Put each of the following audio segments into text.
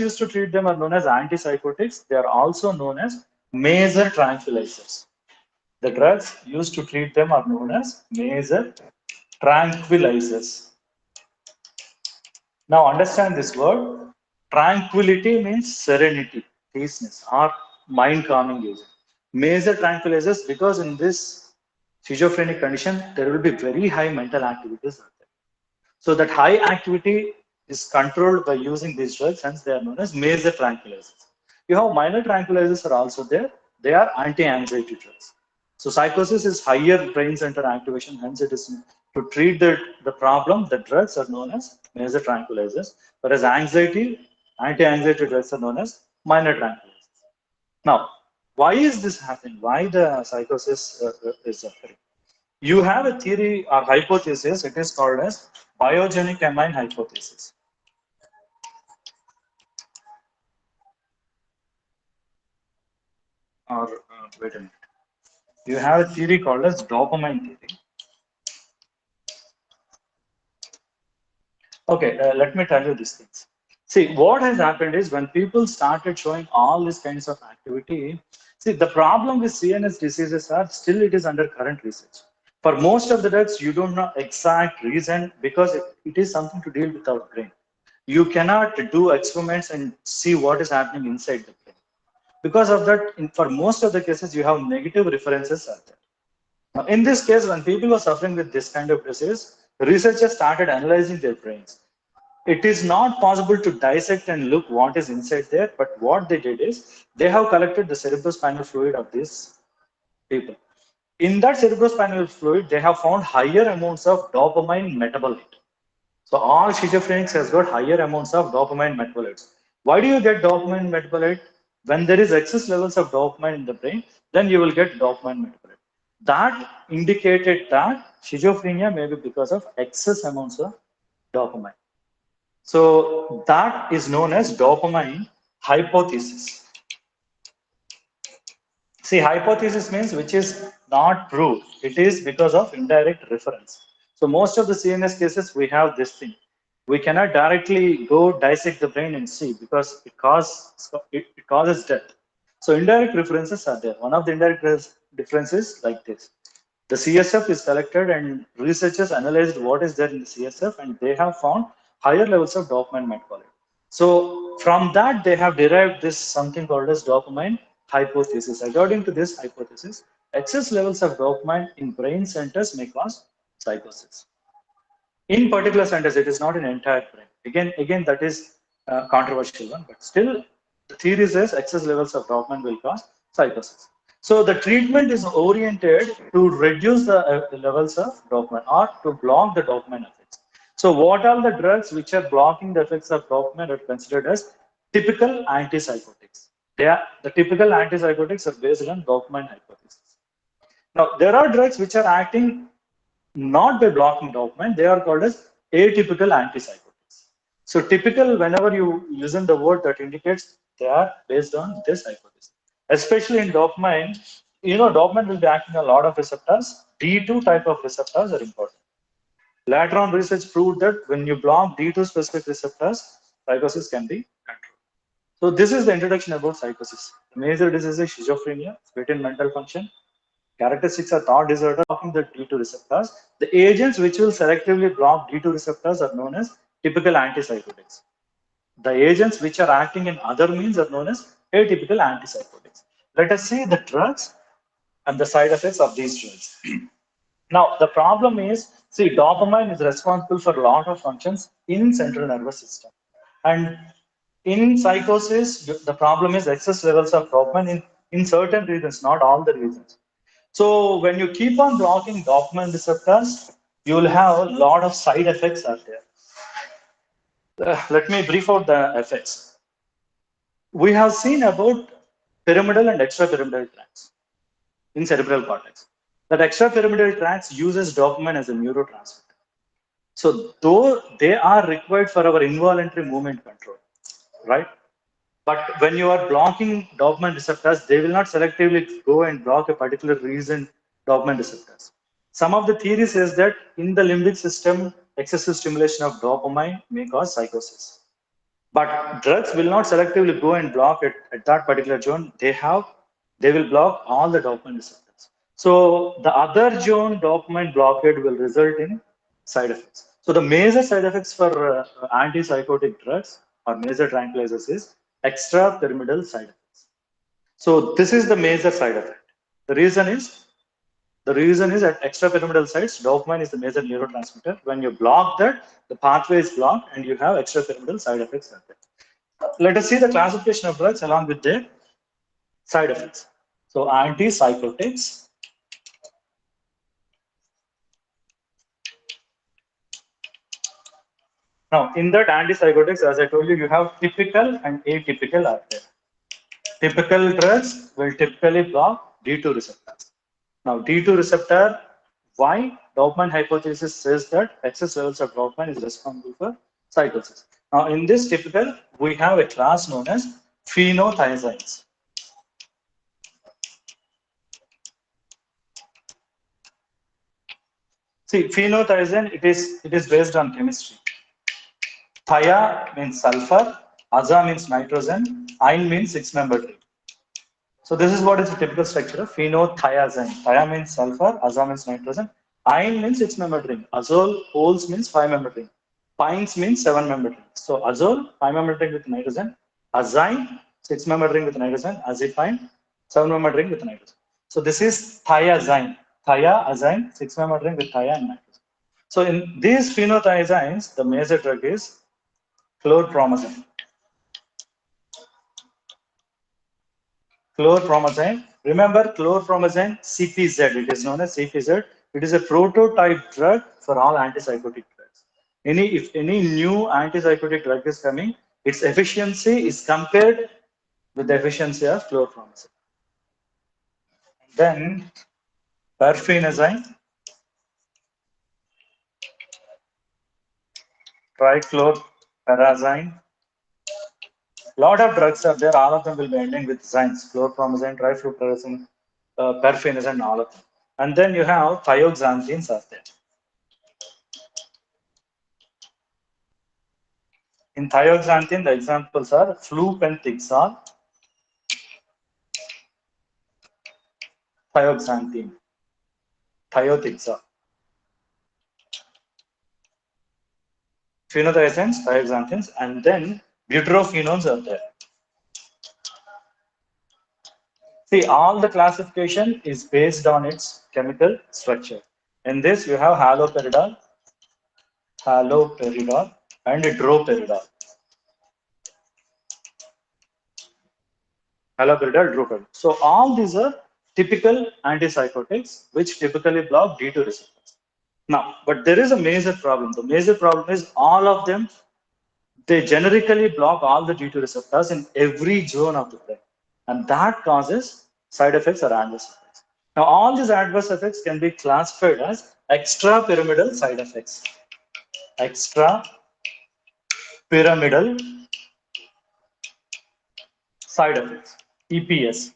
used to treat them are known as antipsychotics. They are also known as major tranquilizers. The drugs used to treat them are known as major tranquilizers. Now understand this word. Tranquility means serenity, peaceness, or mind calming agent. Major tranquilizers, because in this schizophrenic condition, there will be very high mental activities out there. So that high activity is controlled by using these drugs, hence they are known as major tranquilizers. You have minor tranquilizers are also there. They are anti-anxiety drugs. So psychosis is higher brain center activation, hence it is to treat the problem, the drugs are known as major tranquilizers, whereas anti-anxiety drugs are known as minor tranquilizers. Now, why is this happening? Why the psychosis is occurring? You have a theory or hypothesis, it is called as biogenic amine hypothesis. Or wait a minute. You have a theory called as dopamine theory. Okay, let me tell you these things. See, what has happened is when people started showing all these kinds of activity, see, the problem with CNS diseases are still it is under current research. For most of the drugs, you don't know exact reason because it is something to deal with our brain. You cannot do experiments and see what is happening inside the brain. Because of that, for most of the cases, you have negative references out there. Now, in this case, when people were suffering with this kind of disease, researchers started analyzing their brains. It is not possible to dissect and look what is inside there, but what they did is they have collected the cerebrospinal fluid of these people. In that cerebrospinal fluid, they have found higher amounts of dopamine metabolite. So all schizophrenics has got higher amounts of dopamine metabolites. Why do you get dopamine metabolite? When there is excess levels of dopamine in the brain, then you will get dopamine metabolite. That indicated that schizophrenia may be because of excess amounts of dopamine. So that is known as dopamine hypothesis. See, hypothesis means which is not proved. It is because of indirect reference. So most of the CNS cases, we have this thing. We cannot directly go dissect the brain and see because it causes death. So indirect references are there. One of the indirect differences like this. The CSF is collected and researchers analyzed what is there in the CSF and they have found higher levels of dopamine metabolite. So from that, they have derived this something called as dopamine hypothesis. According to this hypothesis, excess levels of dopamine in brain centers may cause psychosis. In particular centers, it is not in entire brain. Again, that is a controversial one, but still, the theory says excess levels of dopamine will cause psychosis. So the treatment is oriented to reduce the levels of dopamine or to block the dopamine effects. So what are the drugs which are blocking the effects of dopamine are considered as typical antipsychotics. The typical antipsychotics are based on dopamine hypothesis. Now, there are drugs which are acting not by blocking dopamine, they are called as atypical antipsychotics. So typical, whenever you use the word that indicates they are based on this hypothesis. Especially in dopamine, dopamine will be acting on a lot of receptors. D2 type of receptors are important. Later on, research proved that when you block D2 specific receptors, psychosis can be controlled. So this is the introduction about psychosis. The major disease is schizophrenia, split in mental function, characteristics are thought disorder blocking the D2 receptors. The agents which will selectively block D2 receptors are known as typical antipsychotics. The agents which are acting in other means are known as atypical antipsychotics. Let us see the drugs and the side effects of these drugs. Now, the problem is, see, dopamine is responsible for a lot of functions in central nervous system. And in psychosis, the problem is excess levels of dopamine in certain regions, not all the regions. So when you keep on blocking dopamine receptors, you will have a lot of side effects out there. Let me brief out the effects. We have seen about pyramidal and extrapyramidal tracts in cerebral cortex. That extrapyramidal tracts uses dopamine as a neurotransmitter. So though they are required for our involuntary movement control, right? But when you are blocking dopamine receptors, they will not selectively go and block a particular reason dopamine receptors. Some of the theories is that in the limbic system, excessive stimulation of dopamine may cause psychosis. But drugs will not selectively go and block it at that particular zone. They will block all the dopamine receptors. So the other zone dopamine blockade will result in side effects. So the major side effects for antipsychotic drugs or major tranquilizers is extrapyramidal side effects. So this is the major side effect. The reason is at extrapyramidal sites, dopamine is the major neurotransmitter. When you block that, the pathway is blocked and you have extrapyramidal side effects. Let us see the classification of drugs along with their side effects. So antipsychotics. Now, in that antipsychotics, as I told you, you have typical and atypical out there. Typical drugs will typically block D2 receptors. Now, D2 receptor, why? Dopamine hypothesis says that excess levels of dopamine is responsible for psychosis. Now, in this typical, we have a class known as phenothiazines. See, phenothiazine, it is based on chemistry. Thia means sulfur, aza means nitrogen, ine means six-membered ring. So this is what is the typical structure of phenothiazine. Thia means sulfur, aza means nitrogen, ine means six-membered ring, azole, ols means five-membered ring, pines means seven-membered ring. So azole, five-membered ring with nitrogen, azine, six-membered ring with nitrogen, azipine, seven-membered ring with nitrogen. So this is thiazine. Thiazine, six-membered ring with thia and nitrogen. So in these phenothiazines, the major drug is chlorpromazine. Chlorpromazine. Remember chlorpromazine, CPZ. It is known as CPZ. It is a prototype drug for all antipsychotic drugs. If any new antipsychotic drug is coming, its efficiency is compared with the efficiency of chlorpromazine. Then perfenazine, trichlorperazine. Lot of drugs are there. All of them will be ending with zines. Chlorpromazine, trifluoperazine, perfenazine, all of them. And then you have thioxanthines are there. In thioxanthine, the examples are flupentixol, thioxanthine, thiotixol. Phenothiazines, thioxanthines, and then butyrophenones are there. See, all the classification is based on its chemical structure. In this, you have haloperidol, and droperidol. Haloperidol, droperidol. So all these are typical antipsychotics which typically block D2 receptors. Now, but there is a major problem. The major problem is all of them, they generically block all the D2 receptors in every zone of the brain. And that causes side effects or adverse effects. Now, all these adverse effects can be classified as extrapyramidal side effects. Extrapyramidal side effects, EPS.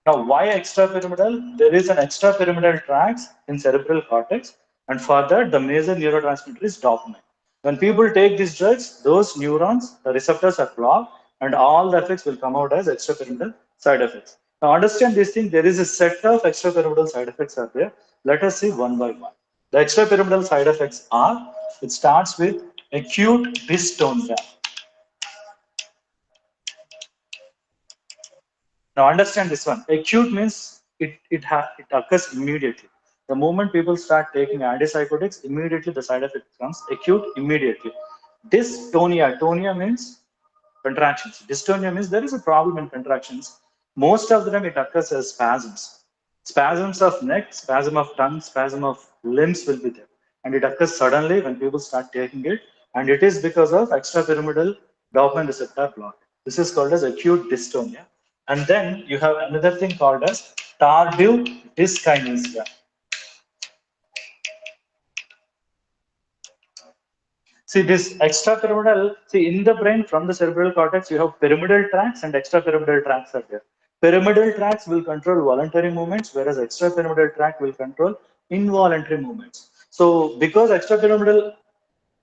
Now, why extrapyramidal? There is an extrapyramidal tracts in cerebral cortex, and for that, the major neurotransmitter is dopamine. When people take these drugs, those neurons, the receptors are blocked, and all the effects will come out as extrapyramidal side effects. Now, understand this thing, there is a set of extrapyramidal side effects are there. Let us see one by one. The extrapyramidal side effects are, it starts with acute dystonia. Now understand this one. Acute means it occurs immediately. The moment people start taking antipsychotics, immediately the side effect becomes acute immediately. Dystonia. Tonia means contractions. Dystonia means there is a problem in contractions. Most of the time it occurs as spasms. Spasms of neck, spasm of tongue, spasm of limbs will be there. And it occurs suddenly when people start taking it. And it is because of extrapyramidal dopamine receptor block. This is called as acute dystonia. And then you have another thing called as tardive dyskinesia. See this extrapyramidal, see in the brain from the cerebral cortex, you have pyramidal tracts and extrapyramidal tracts are there. Pyramidal tracts will control voluntary movements, whereas extrapyramidal tract will control involuntary movements. So because extrapyramidal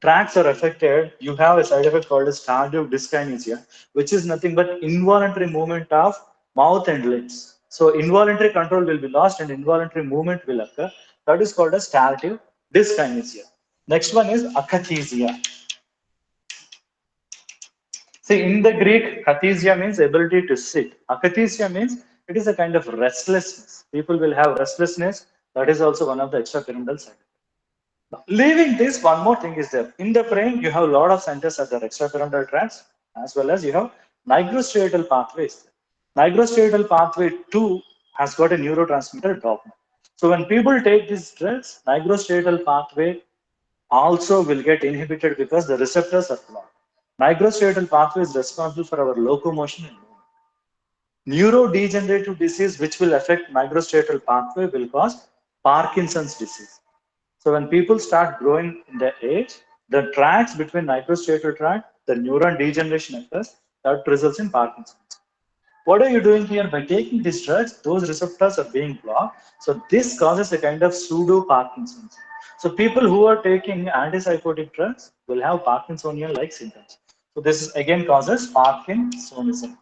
tracts are affected, you have a side effect called as tardive dyskinesia, which is nothing but involuntary movement of mouth and lips. So involuntary control will be lost and involuntary movement will occur. That is called as tardive dyskinesia. Next one is akathisia. See, in the Greek, akathisia means ability to sit. Akathisia means it is a kind of restlessness. People will have restlessness. That is also one of the extrapyramidal side effects. Leaving this, one more thing is there. In the brain, you have a lot of centers at the extrapyramidal tracts, as well as you have nigrostriatal pathways. Nigrostriatal pathway 2 has got a neurotransmitter dopamine. So when people take these drugs, nigrostriatal pathway also will get inhibited because the receptors are blocked. Nigrostriatal pathway is responsible for our locomotion and movement. Neurodegenerative disease, which will affect nigrostriatal pathway, will cause Parkinson's disease. So when people start growing in their age, the tracks between nigrostriatal tract, the neuron degeneration occurs that results in Parkinson's. What are you doing here? By taking these drugs, those receptors are being blocked. So this causes a kind of pseudo Parkinson's. So people who are taking antipsychotic drugs will have Parkinsonian-like symptoms. So this is again causes Parkinsonism.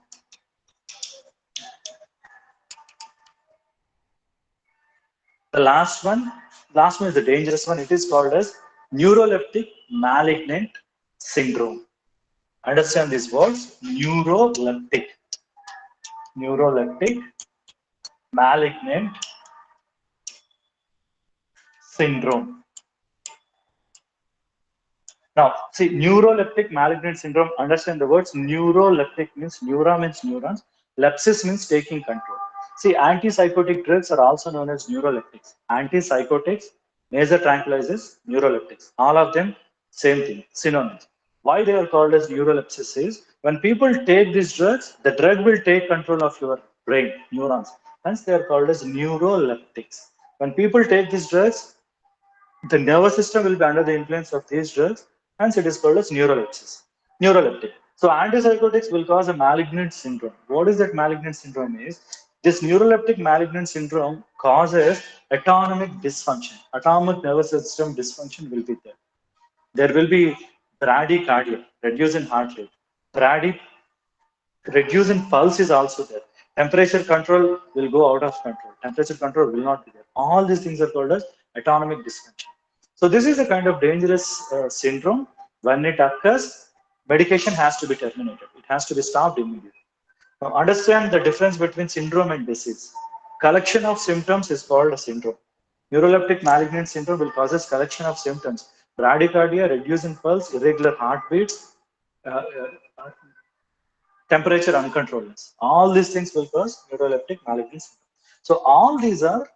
The last one is the dangerous one. It is called as neuroleptic malignant syndrome. Understand these words: neuroleptic malignant syndrome. Now, see, neuroleptic malignant syndrome, understand the words. Neuroleptic means neura means neurons. Lepsis means taking control. See, antipsychotic drugs are also known as neuroleptics. Antipsychotics, major tranquilizers, neuroleptics. All of them, same thing, synonyms. Why they are called as neurolepsis is when people take these drugs, the drug will take control of your brain, neurons. Hence, they are called as neuroleptics. When people take these drugs, the nervous system will be under the influence of these drugs, hence it is called as neuroleptic. So antipsychotics will cause a malignant syndrome. What is that malignant syndrome is? This neuroleptic malignant syndrome causes autonomic dysfunction. Autonomic nervous system dysfunction will be there. There will be bradycardia, reduce in heart rate. Brady, reduce in pulse is also there. Temperature control will go out of control. Temperature control will not be there. All these things are called as autonomic dysfunction. So this is a kind of dangerous syndrome. When it occurs, medication has to be terminated. It has to be stopped immediately. Now understand the difference between syndrome and disease. Collection of symptoms is called a syndrome. Neuroleptic malignant syndrome will cause a collection of symptoms. Bradycardia, reduce in pulse, irregular heartbeats, uh, uh, temperature uncontrolled. All these things will cause neuroleptic malignant syndrome. So all these are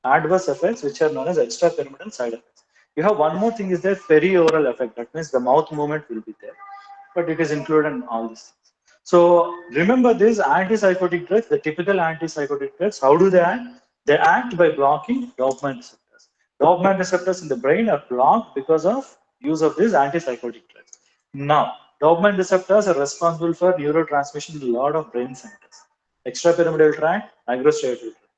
adverse effects which are known as extrapyramidal side effects. You have one more thing is there perioral effect. That means the mouth movement will be there, but it is included in all these things. So remember this antipsychotic drugs, the typical antipsychotic drugs, how do they act? They act by blocking dopamine receptors. Dopamine receptors in the brain are blocked because of use of these antipsychotic drugs. Now, dopamine receptors are responsible for neurotransmission in a lot of brain centers. Extrapyramidal tract, nigrostriatal tract.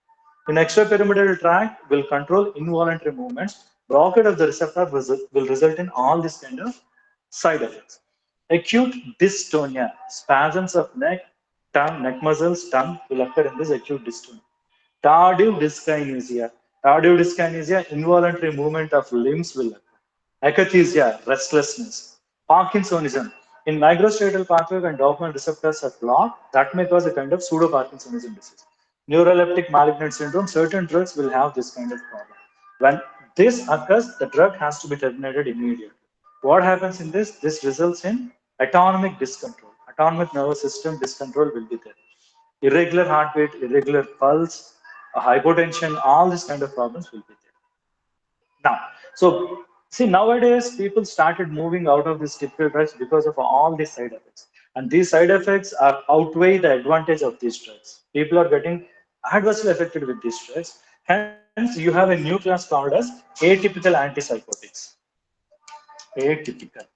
In extrapyramidal tract will control involuntary movements. Blockade of the receptor will result in all these kind of side effects. Acute dystonia, spasms of neck, tongue, neck muscles, tongue will occur in this acute dystonia. Tardive dyskinesia. Tardive dyskinesia, involuntary movement of limbs will occur. Akathisia, restlessness. Parkinsonism. In nigrostriatal pathway, when dopamine receptors are blocked, that may cause a kind of pseudo-Parkinsonism disease. Neuroleptic malignant syndrome, certain drugs will have this kind of problem. When this occurs, the drug has to be terminated immediately. What happens in this? This results in autonomic discontrol. Autonomic nervous system discontrol will be there. Irregular heartbeat, irregular pulse, hypotension, all these kind of problems will be there. Now, so see, nowadays people started moving out of these typical drugs because of all these side effects. And these side effects are outweigh the advantage of these drugs. People are getting adversely affected with these drugs. Hence, you have a new class called as atypical antipsychotics. Atypical.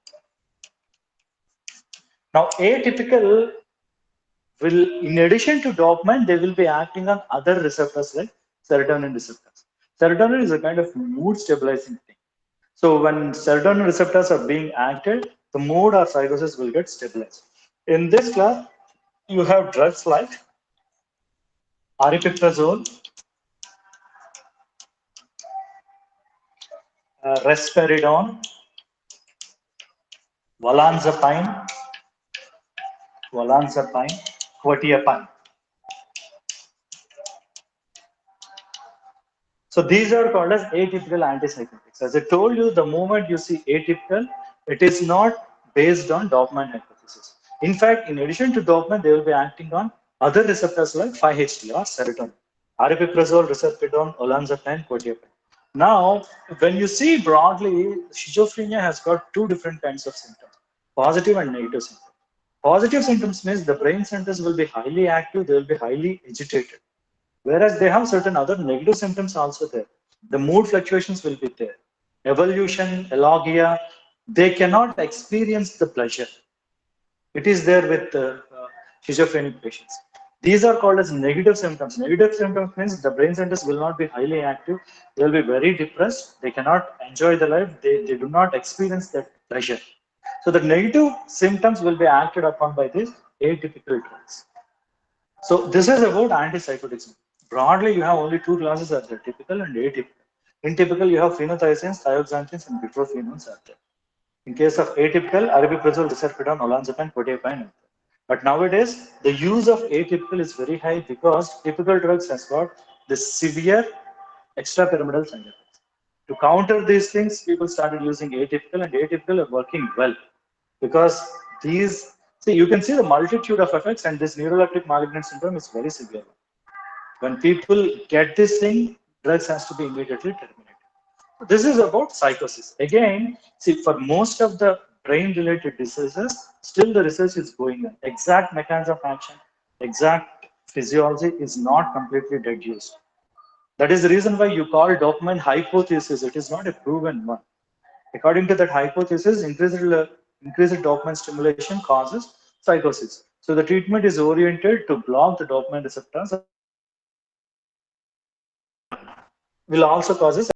Now, atypical will, in addition to dopamine, they will be acting on other receptors like serotonin receptors. Serotonin is a kind of mood stabilizing thing. So when serotonin receptors are being acted, the mood or psychosis will get stabilized. In this class, you have drugs like aripiprazole, risperidone, olanzapine, quetiapine. So these are called as atypical antipsychotics. As I told you, the moment you see atypical, it is not based on dopamine hypothesis. In fact, in addition to dopamine, they will be acting on other receptors like 5-HT or serotonin, aripiprazole, risperidone, olanzapine, quetiapine. Now, when you see broadly, schizophrenia has got two different kinds of symptoms, positive and negative symptoms. Positive symptoms means the brain centers will be highly active, they will be highly agitated. Whereas they have certain other negative symptoms also there. The mood fluctuations will be there. Evolution, elogia, they cannot experience the pleasure. It is there with schizophrenic patients. These are called as negative symptoms. Negative symptoms means the brain centers will not be highly active. They will be very depressed. They cannot enjoy the life. They do not experience that pleasure. So the negative symptoms will be acted upon by these atypical drugs. So this is about antipsychotics. Broadly, you have only two classes are there, typical and atypical. In typical, you have phenothiazines, thioxanthines, and buprophenones are there. In case of atypical, aripiprazole, risperidone, olanzapine, quetiapine. But nowadays, the use of atypical is very high because typical drugs has got this severe extrapyramidal side effects. To counter these things, people started using atypical, and atypical are working well because these, see, you can see the multitude of effects, and this neuroleptic malignant syndrome is very severe. When people get this thing, drugs has to be immediately terminated. This is about psychosis. Again, see, for most of the brain-related diseases, still the research is going on. Exact mechanism of action, exact physiology is not completely deduced. That is the reason why you call dopamine hypothesis. It is not a proven one. According to that hypothesis, increased dopamine stimulation causes psychosis. So the treatment is oriented to block the dopamine receptors, will also causes